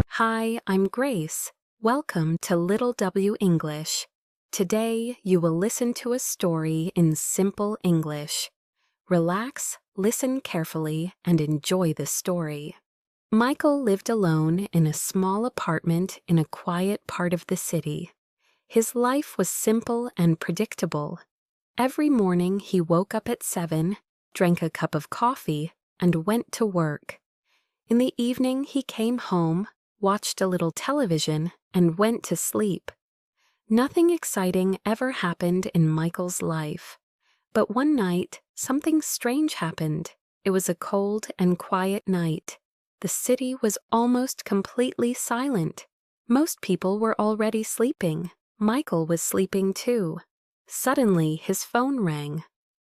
Hi, I'm Grace. Welcome to Little W English. Today, you will listen to a story in simple English. Relax, listen carefully, and enjoy the story. Michael lived alone in a small apartment in a quiet part of the city. His life was simple and predictable. Every morning he woke up at 7, drank a cup of coffee, and went to work. In the evening he came home, watched a little television, and went to sleep. Nothing exciting ever happened in Michael's life. But one night, something strange happened. It was a cold and quiet night. The city was almost completely silent. Most people were already sleeping. Michael was sleeping too. Suddenly, his phone rang.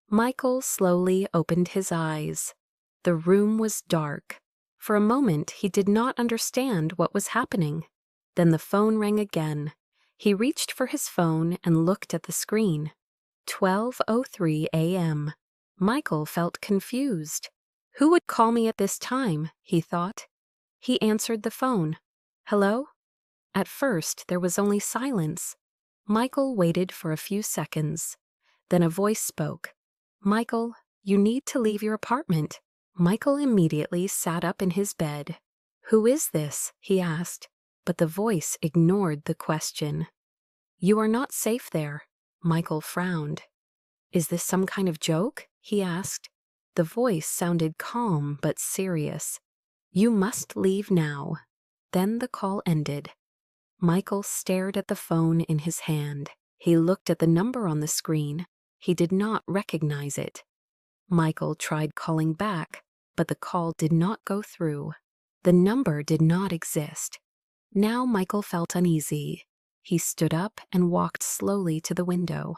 Michael slowly opened his eyes. The room was dark. For a moment, he did not understand what was happening. Then the phone rang again. He reached for his phone and looked at the screen. 12:03 a.m. Michael felt confused. Who would call me at this time, he thought. He answered the phone. Hello? At first, there was only silence. Michael waited for a few seconds. Then a voice spoke. Michael, you need to leave your apartment. Michael immediately sat up in his bed. Who is this? He asked, but the voice ignored the question. You are not safe there. Michael frowned. Is this some kind of joke? He asked. The voice sounded calm but serious. You must leave now. Then the call ended. Michael stared at the phone in his hand. He looked at the number on the screen. He did not recognize it. Michael tried calling back, but the call did not go through. The number did not exist. Now Michael felt uneasy. He stood up and walked slowly to the window.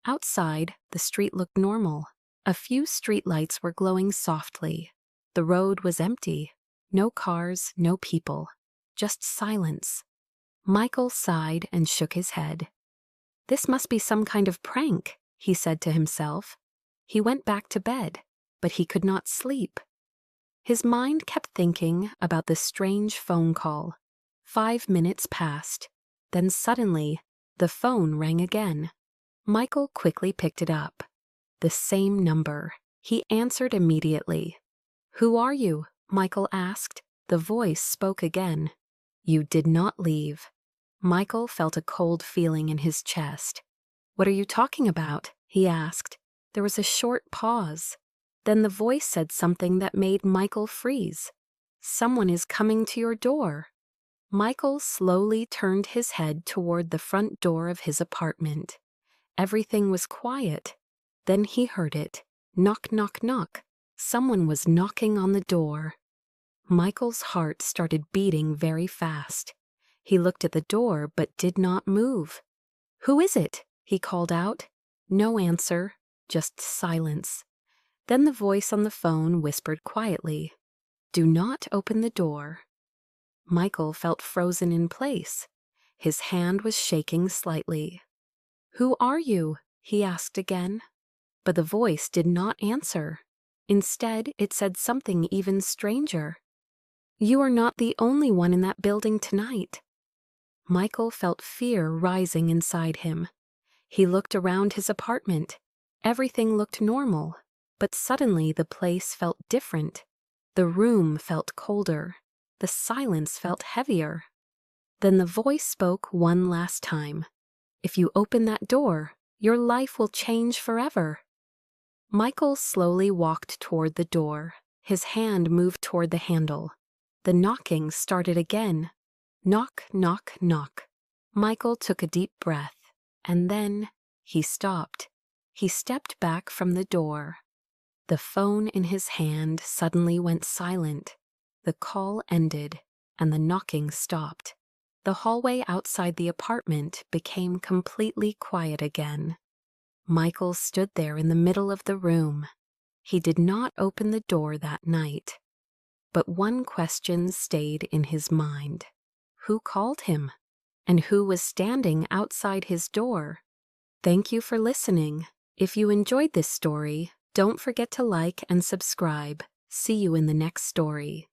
Outside, the street looked normal. A few streetlights were glowing softly. The road was empty. No cars, no people. Just silence. Michael sighed and shook his head. This must be some kind of prank, he said to himself. He went back to bed, but he could not sleep. His mind kept thinking about the strange phone call. 5 minutes passed. Then suddenly, the phone rang again. Michael quickly picked it up. The same number. He answered immediately. Who are you? Michael asked. The voice spoke again. You did not leave. Michael felt a cold feeling in his chest. What are you talking about? He asked. There was a short pause. Then the voice said something that made Michael freeze. Someone is coming to your door. Michael slowly turned his head toward the front door of his apartment. Everything was quiet. Then he heard it. Knock, knock, knock. Someone was knocking on the door. Michael's heart started beating very fast. He looked at the door but did not move. Who is it? He called out. No answer, just silence. Then the voice on the phone whispered quietly, Do not open the door. Michael felt frozen in place. His hand was shaking slightly. Who are you? He asked again. But the voice did not answer. Instead, it said something even stranger. You are not the only one in that building tonight. Michael felt fear rising inside him. He looked around his apartment. Everything looked normal, but suddenly the place felt different. The room felt colder. The silence felt heavier. Then the voice spoke one last time. If you open that door, your life will change forever. Michael slowly walked toward the door. His hand moved toward the handle. The knocking started again. Knock, knock, knock. Michael took a deep breath, and then he stopped. He stepped back from the door. The phone in his hand suddenly went silent. The call ended, and the knocking stopped. The hallway outside the apartment became completely quiet again. Michael stood there in the middle of the room. He did not open the door that night. But one question stayed in his mind. Who called him? And who was standing outside his door? Thank you for listening. If you enjoyed this story, don't forget to like and subscribe. See you in the next story.